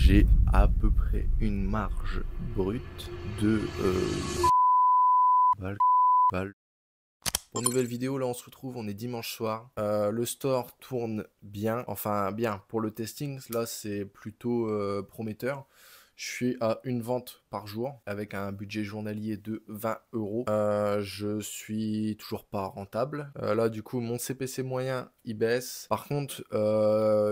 j'ai à peu près une marge brute de balles. Pour une nouvelle vidéo, là on se retrouve, on est dimanche soir. Le store tourne bien, enfin bien pour le testing, là c'est plutôt prometteur. Je suis à une vente par jour avec un budget journalier de 20 euros. Je suis toujours pas rentable. Là du coup mon CPC moyen il baisse. Par contre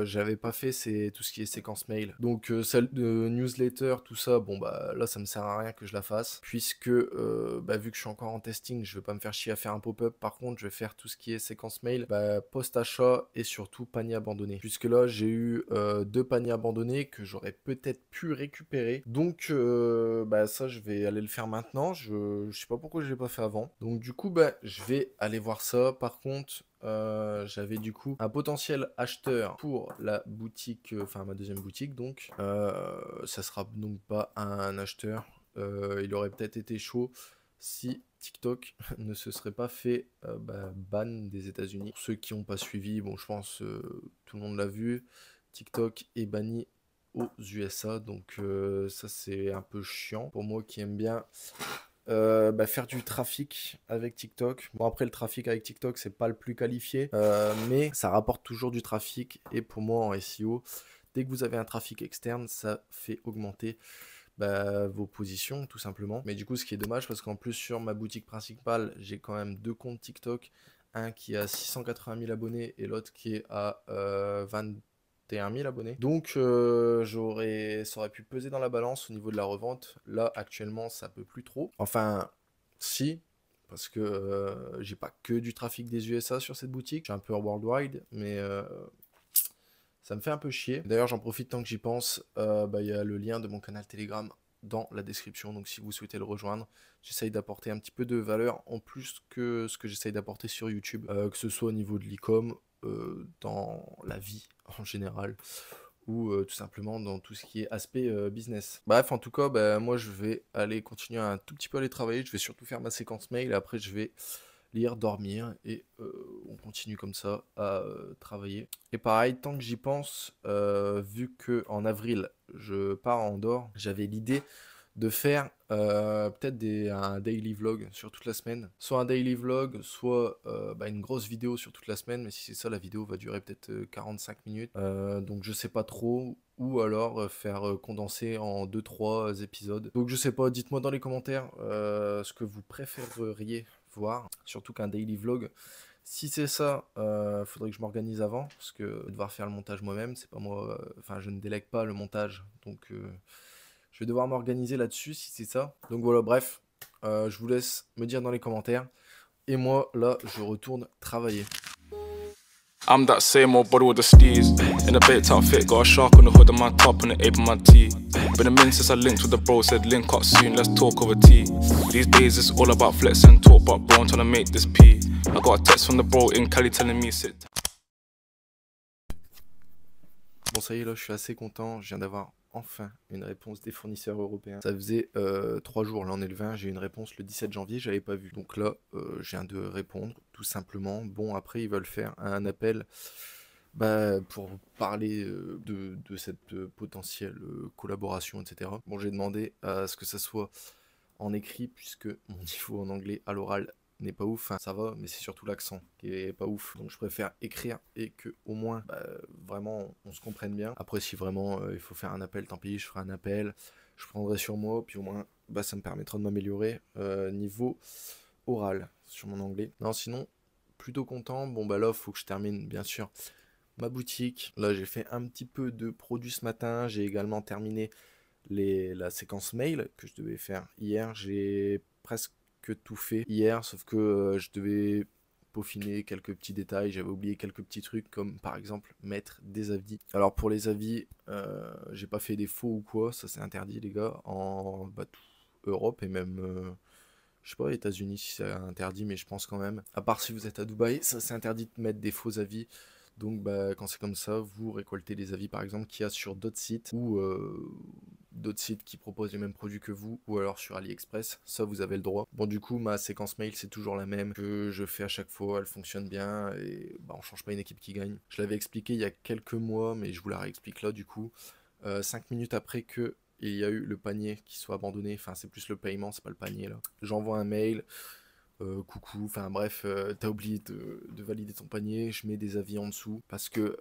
j'avais pas fait tout ce qui est séquence mail. Donc celle de newsletter, tout ça, bon bah là ça me sert à rien que je la fasse. Puisque vu que je suis encore en testing, je vais pas me faire chier à faire un pop-up. Par contre je vais faire tout ce qui est séquence mail, post-achat et surtout panier abandonné. Puisque là j'ai eu 2 paniers abandonnés que j'aurais peut-être pu récupérer. Donc ça je vais aller le faire maintenant. Je sais pas pourquoi je l'ai pas fait avant. Donc du coup je vais aller voir ça. Par contre j'avais du coup un potentiel acheteur pour la boutique, enfin ma deuxième boutique donc. Ça sera donc pas un acheteur. Il aurait peut-être été chaud si TikTok ne se serait pas fait ban des États-Unis. Pour ceux qui n'ont pas suivi, bon je pense tout le monde l'a vu, TikTok est banni aux USA, donc ça c'est un peu chiant pour moi qui aime bien faire du trafic avec TikTok. Bon après le trafic avec TikTok c'est pas le plus qualifié, mais ça rapporte toujours du trafic et pour moi en SEO, dès que vous avez un trafic externe, ça fait augmenter vos positions tout simplement. Mais du coup ce qui est dommage parce qu'en plus sur ma boutique principale j'ai quand même 2 comptes TikTok, un qui a 680 000 abonnés et l'autre qui est à 21 000 abonnés. Donc ça aurait pu peser dans la balance au niveau de la revente. Là actuellement ça peut plus trop. Enfin si, parce que j'ai pas que du trafic des USA sur cette boutique. Je suis un peu worldwide, mais ça me fait un peu chier. D'ailleurs, j'en profite tant que j'y pense. Il y a le lien de mon canal Telegram dans la description. Donc, si vous souhaitez le rejoindre, j'essaye d'apporter un petit peu de valeur en plus que ce que j'essaye d'apporter sur YouTube. Que ce soit au niveau de l'e-com, dans la vie en général, ou tout simplement dans tout ce qui est aspect business. Bref, en tout cas, moi, je vais aller continuer un tout petit peu à aller travailler. Je vais surtout faire ma séquence mail. Et après, je vais lire, dormir et on continue comme ça à travailler. Et pareil, tant que j'y pense, vu que en avril je pars en Andorre, j'avais l'idée de faire peut-être un daily vlog sur toute la semaine. Soit un daily vlog, soit une grosse vidéo sur toute la semaine, mais si c'est ça, la vidéo va durer peut-être 45 minutes. Donc je sais pas trop, ou alors faire condenser en 2-3 épisodes. Donc je sais pas, dites-moi dans les commentaires ce que vous préféreriez voir, surtout qu'un daily vlog. Si c'est ça, faudrait que je m'organise avant, parce que devoir faire le montage moi-même, c'est pas moi, enfin je ne délègue pas le montage, donc je vais devoir m'organiser là-dessus si c'est ça. Donc voilà, bref, je vous laisse me dire dans les commentaires, et moi là je retourne travailler. I'm that same old body with the steez. In a baked outfit, got a shark on the hood of my top and the ape on my tee. Been a min since I linked with the bro, said link up soon, let's talk over tea. These days it's all about flex and talk, but bro, I'm trying to make this pee. I got a text from the bro in Cali telling me sit. Bon ça y est, là je suis assez content, je viens d'avoir enfin une réponse des fournisseurs européens. Ça faisait 3 jours, là on est le 20, j'ai eu une réponse le 17 janvier, j'avais pas vu. Donc là, je viens de répondre, tout simplement. Bon, après ils veulent faire un appel pour parler de cette potentielle collaboration, etc. Bon, j'ai demandé à ce que ça soit en écrit, puisque mon niveau en anglais à l'oral n'est pas ouf, enfin, ça va, mais c'est surtout l'accent qui est pas ouf. Donc je préfère écrire et que au moins vraiment on se comprenne bien. Après si vraiment il faut faire un appel, tant pis, je ferai un appel, je prendrai sur moi, puis au moins ça me permettra de m'améliorer niveau oral sur mon anglais. Non, sinon plutôt content. Bon là faut que je termine bien sûr ma boutique. Là j'ai fait un petit peu de produits ce matin, j'ai également terminé la séquence mail que je devais faire hier. J'ai presque tout fait hier, sauf que je devais peaufiner quelques petits détails, j'avais oublié quelques petits trucs comme par exemple mettre des avis. Alors pour les avis, j'ai pas fait des faux ou quoi, ça c'est interdit les gars, en toute Europe et même je sais pas, États-Unis si c'est interdit, mais je pense quand même. À part si vous êtes à Dubaï, ça c'est interdit de mettre des faux avis. Donc quand c'est comme ça, vous récoltez les avis par exemple qu'il y a sur d'autres sites ou d'autres sites qui proposent les mêmes produits que vous ou alors sur AliExpress, ça vous avez le droit. Bon du coup ma séquence mail c'est toujours la même que je fais à chaque fois, elle fonctionne bien et on change pas une équipe qui gagne. Je l'avais expliqué il y a quelques mois mais je vous la réexplique là du coup. 5 minutes après que il y a eu le panier qui soit abandonné, enfin c'est plus le paiement, c'est pas le panier là. J'envoie un mail, coucou, enfin bref, t'as oublié de valider ton panier, je mets des avis en dessous, parce que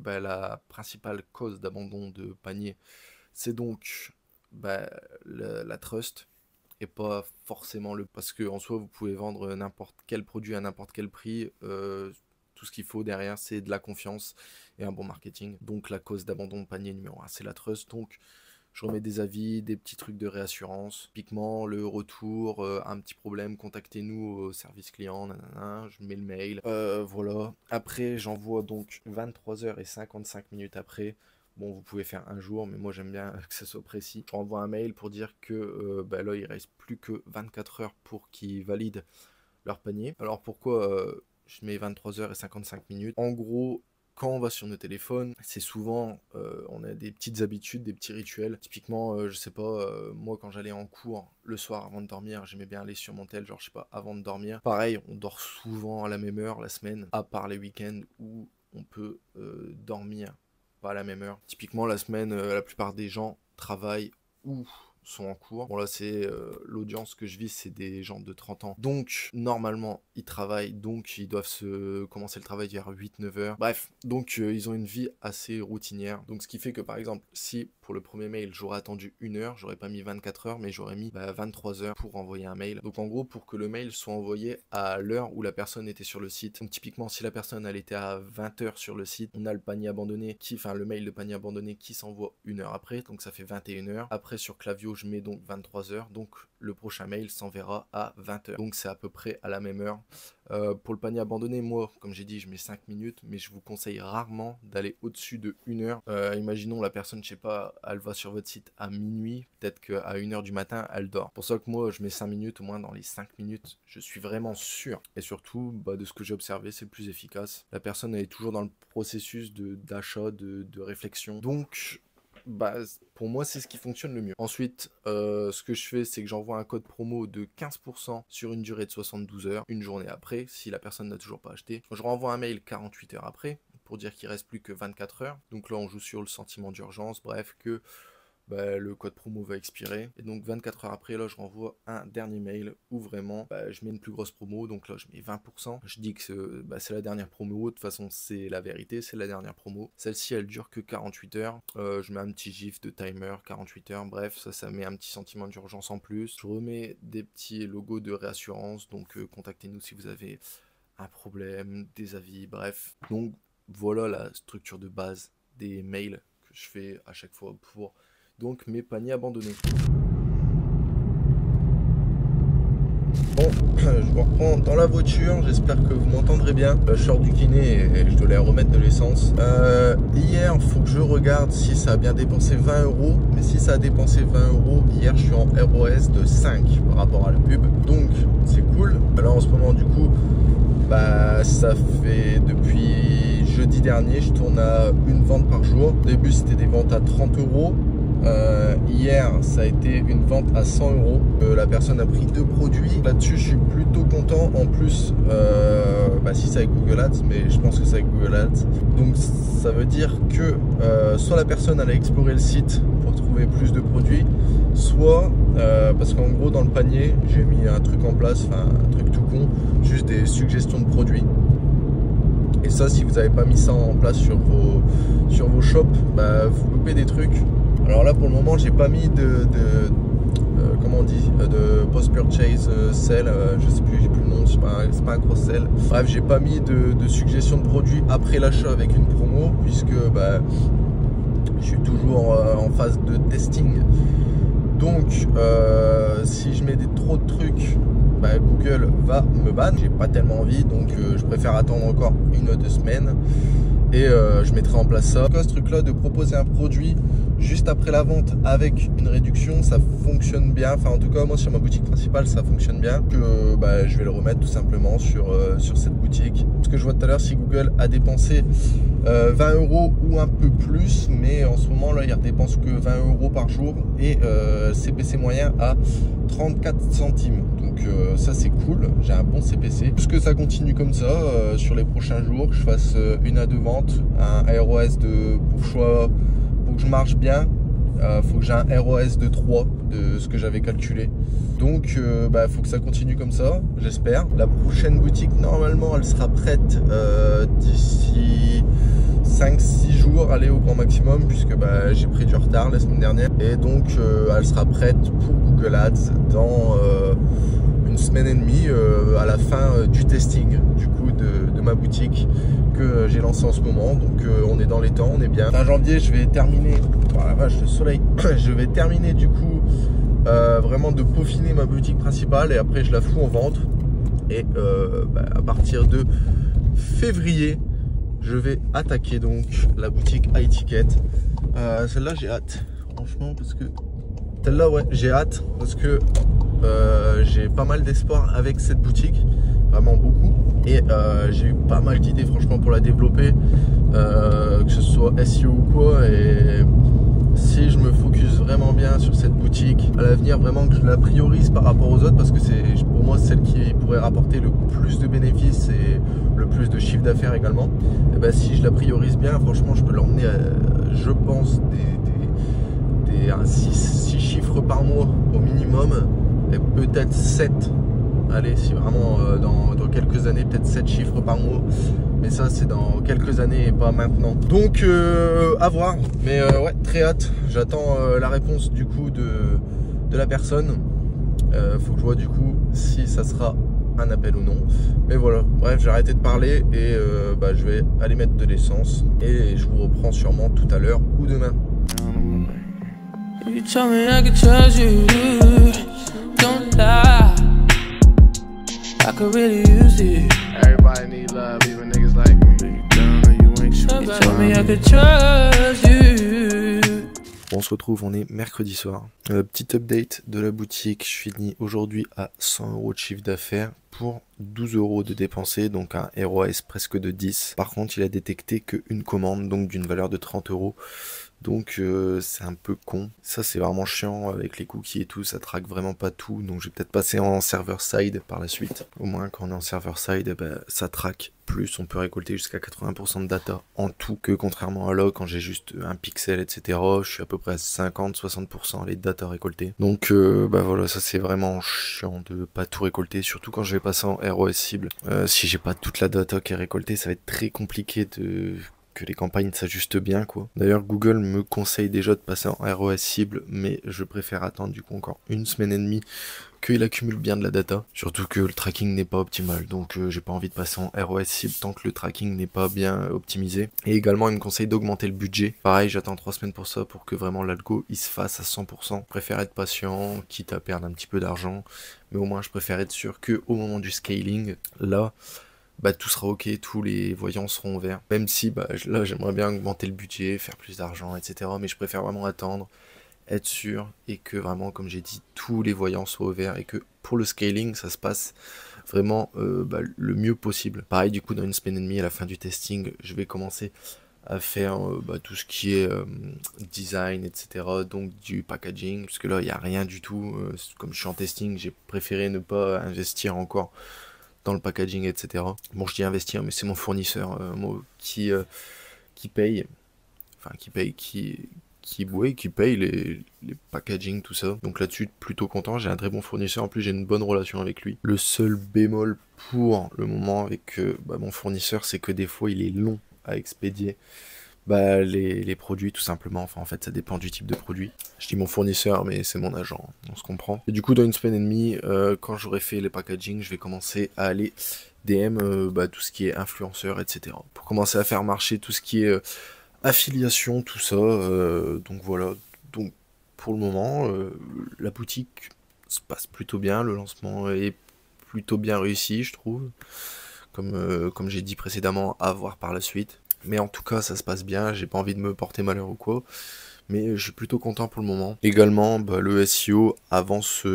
la principale cause d'abandon de panier, c'est donc la trust, et pas forcément parce que en soi vous pouvez vendre n'importe quel produit à n'importe quel prix, tout ce qu'il faut derrière c'est de la confiance et un bon marketing. Donc la cause d'abandon de panier numéro 1 c'est la trust, donc je remets des avis, des petits trucs de réassurance, typiquement le retour, un petit problème, contactez-nous au service client, nanana, je mets le mail, voilà. Après j'envoie donc 23h55 après. Bon, vous pouvez faire un jour, mais moi j'aime bien que ce soit précis. Je renvoie un mail pour dire que là il reste plus que 24 heures pour qu'ils valident leur panier. Alors pourquoi je mets 23h55? En gros, quand on va sur nos téléphones, c'est souvent, on a des petites habitudes, des petits rituels. Typiquement, je sais pas, moi quand j'allais en cours le soir avant de dormir, j'aimais bien aller sur mon tel, genre je sais pas, avant de dormir. Pareil, on dort souvent à la même heure la semaine, à part les week-ends où on peut dormir pas à la même heure. Typiquement la semaine, la plupart des gens travaillent ou sont en cours. Bon là c'est l'audience que je vise, c'est des gens de 30 ans. Donc normalement ils travaillent, donc ils doivent commencer le travail vers 8-9 heures. Bref, donc ils ont une vie assez routinière. Donc ce qui fait que par exemple, si pour le premier mail j'aurais attendu 1 heure, j'aurais pas mis 24 heures, mais j'aurais mis 23 heures pour envoyer un mail. Donc en gros pour que le mail soit envoyé à l'heure où la personne était sur le site. Donc typiquement si la personne elle était à 20 heures sur le site, on a le panier abandonné le mail de panier abandonné qui s'envoie 1 heure après, donc ça fait 21 heures. Après sur Klaviyo je mets donc 23 heures, donc le prochain mail s'enverra à 20 heures. Donc c'est à peu près à la même heure. Pour le panier abandonné, moi, comme j'ai dit, je mets 5 minutes, mais je vous conseille rarement d'aller au-dessus de 1 heure. Imaginons la personne, je sais pas, elle va sur votre site à minuit, peut-être qu'à 1 heure du matin, elle dort. Pour ça que moi, je mets 5 minutes, au moins dans les 5 minutes, je suis vraiment sûr. Et surtout, de ce que j'ai observé, c'est le plus efficace. La personne, elle est toujours dans le processus d'achat, de réflexion. Donc pour moi c'est ce qui fonctionne le mieux. Ensuite ce que je fais c'est que j'envoie un code promo de 15% sur une durée de 72 heures, une journée après, si la personne n'a toujours pas acheté. Je renvoie un mail 48 heures après pour dire qu'il reste plus que 24 heures. Donc là on joue sur le sentiment d'urgence, bref, que le code promo va expirer. Et donc 24 heures après, là je renvoie un dernier mail où vraiment je mets une plus grosse promo. Donc là je mets 20%. Je dis que c'est la dernière promo. De toute façon c'est la vérité, c'est la dernière promo. Celle-ci elle dure que 48 heures. Je mets un petit gif de timer, 48 heures. Bref, ça met un petit sentiment d'urgence en plus. Je remets des petits logos de réassurance. Donc contactez-nous si vous avez un problème, des avis, bref. Donc voilà la structure de base des mails que je fais à chaque fois pour donc mes paniers abandonnés. Bon, je vous reprends dans la voiture, j'espère que vous m'entendrez bien. Je sors du kiné et je dois aller remettre de l'essence. Hier, il faut que je regarde si ça a bien dépensé 20 euros. Mais si ça a dépensé 20 euros, hier je suis en ROS de 5 par rapport à la pub. Donc c'est cool. Là en ce moment du coup, ça fait depuis jeudi dernier, je tourne à une vente par jour. Au début c'était des ventes à 30 euros. Hier ça a été une vente à 100 euros. La personne a pris 2 produits. Là-dessus je suis plutôt content. En plus si c'est avec Google Ads, mais je pense que c'est avec Google Ads. Donc ça veut dire que soit la personne elle a exploré le site pour trouver plus de produits, soit parce qu'en gros dans le panier j'ai mis un truc en place, enfin un truc tout con, juste des suggestions de produits. Et ça, si vous n'avez pas mis ça en place sur vos shops, vous loupez des trucs. Alors là pour le moment j'ai pas mis comment on dit, de post-purchase sell, je sais plus, j'ai plus le nom, c'est pas un cross-sell. Bref, j'ai pas mis de suggestion de produits après l'achat avec une promo, puisque je suis toujours en phase de testing. Donc si je mets trop de trucs, Google va me ban. J'ai pas tellement envie, donc je préfère attendre encore 1 ou 2 semaines et je mettrai en place ça. Ce truc là de proposer un produit juste après la vente avec une réduction, ça fonctionne bien. Enfin en tout cas moi sur ma boutique principale ça fonctionne bien. Que je vais le remettre tout simplement sur cette boutique. Ce que je vois tout à l'heure, si Google a dépensé 20 euros ou un peu plus, mais en ce moment là il ne dépense que 20 euros par jour et CPC moyen à 34 centimes. Donc ça c'est cool, j'ai un bon CPC. Plus que ça continue comme ça sur les prochains jours, que je fasse 1 à 2 ventes, un ROS de pour choix que je marche bien. Faut que j'ai un ROS de 3 de ce que j'avais calculé. Donc faut que ça continue comme ça, j'espère. La prochaine boutique, normalement, elle sera prête d'ici 5-6 jours, allez au grand maximum, puisque j'ai pris du retard la semaine dernière. Et donc elle sera prête pour Google Ads dans une semaine et demie, à la fin du testing du coup de ma boutique que j'ai lancé en ce moment. Donc on est dans les temps, on est bien. Fin janvier, je vais terminer, oh la vache, le soleil, je vais terminer du coup vraiment de peaufiner ma boutique principale, et après je la fous en vente. Et à partir de février, je vais attaquer donc la boutique à étiquette. Celle-là, j'ai hâte, franchement, parce que celle-là, ouais, j'ai hâte parce que j'ai pas mal d'espoir avec cette boutique, vraiment beaucoup. Et j'ai eu pas mal d'idées, franchement, pour la développer, que ce soit SEO ou quoi. Et si je me focus vraiment bien sur cette boutique, à l'avenir, vraiment que je la priorise par rapport aux autres, parce que c'est pour moi celle qui pourrait rapporter le plus de bénéfices et le plus de chiffre d'affaires également. Et si je la priorise bien, franchement, je peux l'emmener à, je pense, à 6 chiffres par mois au minimum, et peut-être 7. Allez, si vraiment dans quelques années, peut-être 7 chiffres par mois. Mais ça, c'est dans quelques années et pas maintenant. Donc, à voir. Mais ouais, très hâte. J'attends la réponse du coup de la personne. Faut que je vois du coup si ça sera un appel ou non. Mais voilà, bref, j'ai arrêté de parler et je vais aller mettre de l'essence. Et je vous reprends sûrement tout à l'heure ou demain. You told me I could trust you, don't lie. I could really use it. Everybody need love, even niggas like me. You told me I could trust you. On se retrouve, on est mercredi soir. Petite update de la boutique, je finis aujourd'hui à 100 € de chiffre d'affaires pour 12 € de dépensés, donc un ROAS presque de 10. Par contre, il a détecté qu'une commande, donc d'une valeur de 30 €. Donc c'est un peu con. Ça c'est vraiment chiant avec les cookies et tout, ça traque vraiment pas tout. Donc je vais peut-être passer en server side par la suite. Au moins quand on est en server side, ça traque plus. On peut récolter jusqu'à 80% de data en tout, que contrairement à log quand j'ai juste un pixel, etc. Je suis à peu près à 50-60% les data récoltées. Donc voilà, ça c'est vraiment chiant de pas tout récolter, surtout quand je vais passer en ROS cible. Si j'ai pas toute la data qui est récoltée, ça va être très compliqué que les campagnes s'ajustent bien, quoi. D'ailleurs, Google me conseille déjà de passer en ROS cible, mais je préfère attendre du coup encore une semaine et demie qu'il accumule bien de la data. Surtout que le tracking n'est pas optimal, donc j'ai pas envie de passer en ROS cible tant que le tracking n'est pas bien optimisé. Et également, il me conseille d'augmenter le budget. Pareil, j'attends 3 semaines pour ça, pour que vraiment l'algo il se fasse à 100%. Je préfère être patient, quitte à perdre un petit peu d'argent, mais au moins je préfère être sûr que au moment du scaling, là, tout sera ok, tous les voyants seront ouverts. Même si là j'aimerais bien augmenter le budget, faire plus d'argent, etc. Mais je préfère vraiment attendre, être sûr, et que vraiment, comme j'ai dit, tous les voyants soient ouverts, et que pour le scaling, ça se passe vraiment le mieux possible. Pareil, du coup, dans une semaine et demie, à la fin du testing, je vais commencer à faire tout ce qui est design, etc. Donc du packaging, parce que là, il n'y a rien du tout. Comme je suis en testing, j'ai préféré ne pas investir encore dans le packaging, etc. Bon, je dis investir, mais c'est mon fournisseur qui paye, enfin qui paye les packaging, tout ça. Donc là-dessus, plutôt content, j'ai un très bon fournisseur, en plus j'ai une bonne relation avec lui. Le seul bémol pour le moment avec mon fournisseur, c'est que des fois il est long à expédier les produits, tout simplement. Enfin, en fait, ça dépend du type de produit. Je dis mon fournisseur, mais c'est mon agent, on se comprend. Et du coup, dans une semaine et demie, quand j'aurai fait les packaging, je vais commencer à aller DM tout ce qui est influenceur, etc. Pour commencer à faire marcher tout ce qui est affiliation, tout ça. Donc voilà. Donc pour le moment, la boutique se passe plutôt bien. Le lancement est plutôt bien réussi, je trouve. Comme j'ai dit précédemment, à voir par la suite. Mais en tout cas, ça se passe bien, j'ai pas envie de me porter malheur ou quoi. Mais je suis plutôt content pour le moment. Également, le SEO avance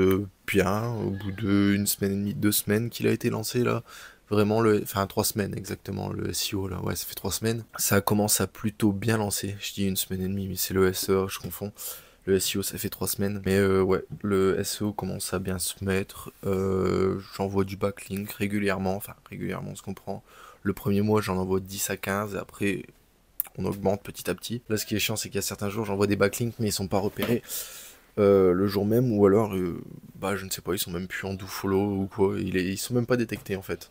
bien. Au bout d'une semaine et demie, 2 semaines qu'il a été lancé là. Vraiment, enfin 3 semaines exactement, le SEO là. Ouais, ça fait 3 semaines. Ça commence à plutôt bien lancer. Je dis une semaine et demie, mais c'est le SEO, je confonds. Le SEO, ça fait 3 semaines. Mais ouais, le SEO commence à bien se mettre. J'envoie du backlink régulièrement. Enfin, régulièrement, on se comprend. Le premier mois, j'en envoie 10 à 15. Et après, on augmente petit à petit. Là, ce qui est chiant, c'est qu'il y a certains jours, j'envoie des backlinks, mais ils sont pas repérés le jour même, ou alors, bah, je ne sais pas, ils sont même plus en do follow ou quoi, ils sont même pas détectés, en fait.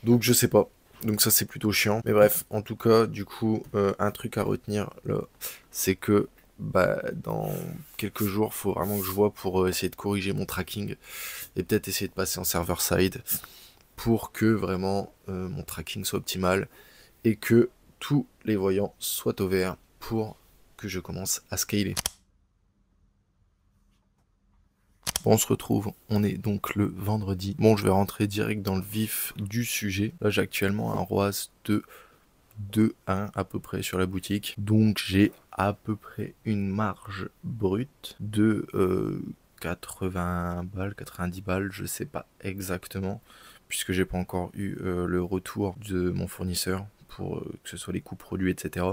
Donc, je sais pas. Donc ça, c'est plutôt chiant. Mais bref, en tout cas, du coup, un truc à retenir, là, c'est que, bah, dans quelques jours, faut vraiment que je vois pour essayer de corriger mon tracking, et peut-être essayer de passer en server-side, pour que vraiment mon tracking soit optimal, et que tous les voyants soient au vert pour que je commence à scaler. Bon, on se retrouve, on est donc le vendredi. Bon, je vais rentrer direct dans le vif du sujet. Là, j'ai actuellement un ROAS de 2,1 à peu près sur la boutique. Donc, j'ai à peu près une marge brute de 80 balles, 90 balles, je sais pas exactement, puisque j'ai pas encore eu le retour de mon fournisseur pour que ce soit les coûts produits, etc.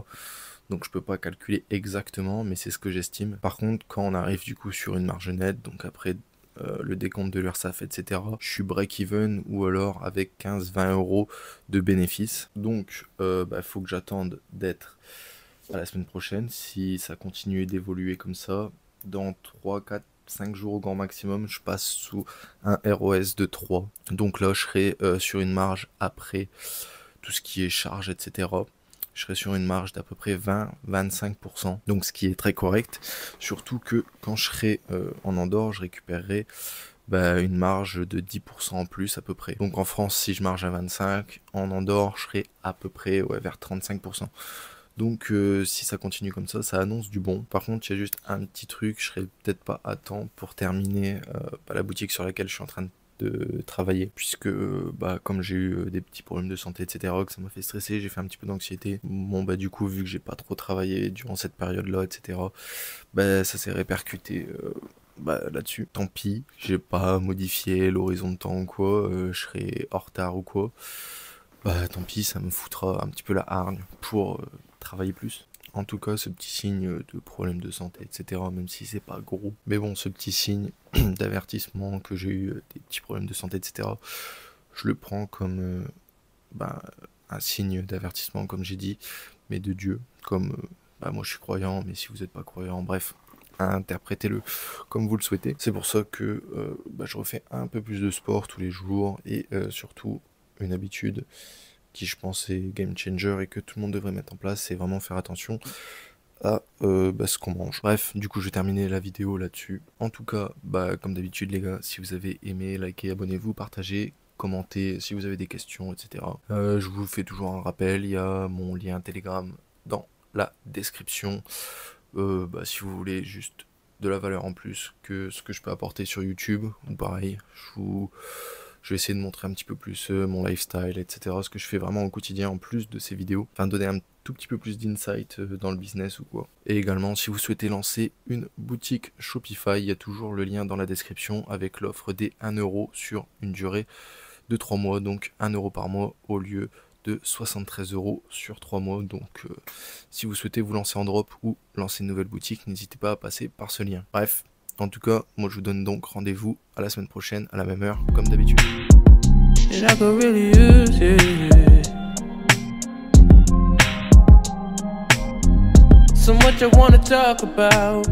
Donc je peux pas calculer exactement, mais c'est ce que j'estime. Par contre, quand on arrive du coup sur une marge nette, donc après le décompte de l'URSSAF, etc., je suis break-even ou alors avec 15-20 euros de bénéfice. Donc faut que j'attende d'être à la semaine prochaine. Si ça continue d'évoluer comme ça, dans 3, 4, 5 jours au grand maximum, je passe sous un ROS de 3. Donc là, je serai sur une marge après tout ce qui est charge, etc. Je serai sur une marge d'à peu près 20-25%, donc ce qui est très correct, surtout que quand je serai en Andorre, je récupérerai une marge de 10% en plus à peu près. Donc en France, si je marge à 25%, en Andorre, je serai à peu près vers 35%. Donc si ça continue comme ça, ça annonce du bon. Par contre, il y a juste un petit truc, je serai peut-être pas à temps pour terminer la boutique sur laquelle je suis en train de travailler, puisque comme j'ai eu des petits problèmes de santé, etc., que ça m'a fait stresser, j'ai fait un petit peu d'anxiété. Bon du coup, vu que j'ai pas trop travaillé durant cette période là, etc., ça s'est répercuté là-dessus. Tant pis, j'ai pas modifié l'horizon de temps ou quoi, je serai en retard ou quoi, tant pis, ça me foutra un petit peu la hargne pour travailler plus. En tout cas, ce petit signe de problème de santé, etc., même si c'est pas gros. Mais bon, ce petit signe d'avertissement que j'ai eu des petits problèmes de santé, etc., je le prends comme un signe d'avertissement, comme j'ai dit, mais de Dieu. Comme moi je suis croyant, mais si vous n'êtes pas croyant, bref, interprétez-le comme vous le souhaitez. C'est pour ça que je refais un peu plus de sport tous les jours, et surtout une habitude qui je pense est game changer et que tout le monde devrait mettre en place, c'est vraiment faire attention à ce qu'on mange. Bref, du coup je vais terminer la vidéo là-dessus. En tout cas, comme d'habitude les gars, si vous avez aimé, likez, abonnez-vous, partagez, commentez si vous avez des questions, etc. Je vous fais toujours un rappel, il y a mon lien Telegram dans la description. Si vous voulez juste de la valeur en plus que ce que je peux apporter sur YouTube, ou pareil, je vais essayer de montrer un petit peu plus mon lifestyle, etc. Ce que je fais vraiment au quotidien en plus de ces vidéos. Enfin, donner un tout petit peu plus d'insight dans le business ou quoi. Et également, si vous souhaitez lancer une boutique Shopify, il y a toujours le lien dans la description avec l'offre des 1 € sur une durée de 3 mois. Donc 1 € par mois au lieu de 73 € sur 3 mois. Donc si vous souhaitez vous lancer en drop ou lancer une nouvelle boutique, n'hésitez pas à passer par ce lien. Bref. En tout cas, moi je vous donne donc rendez-vous à la semaine prochaine, à la même heure, comme d'habitude. So much I wanna talk about.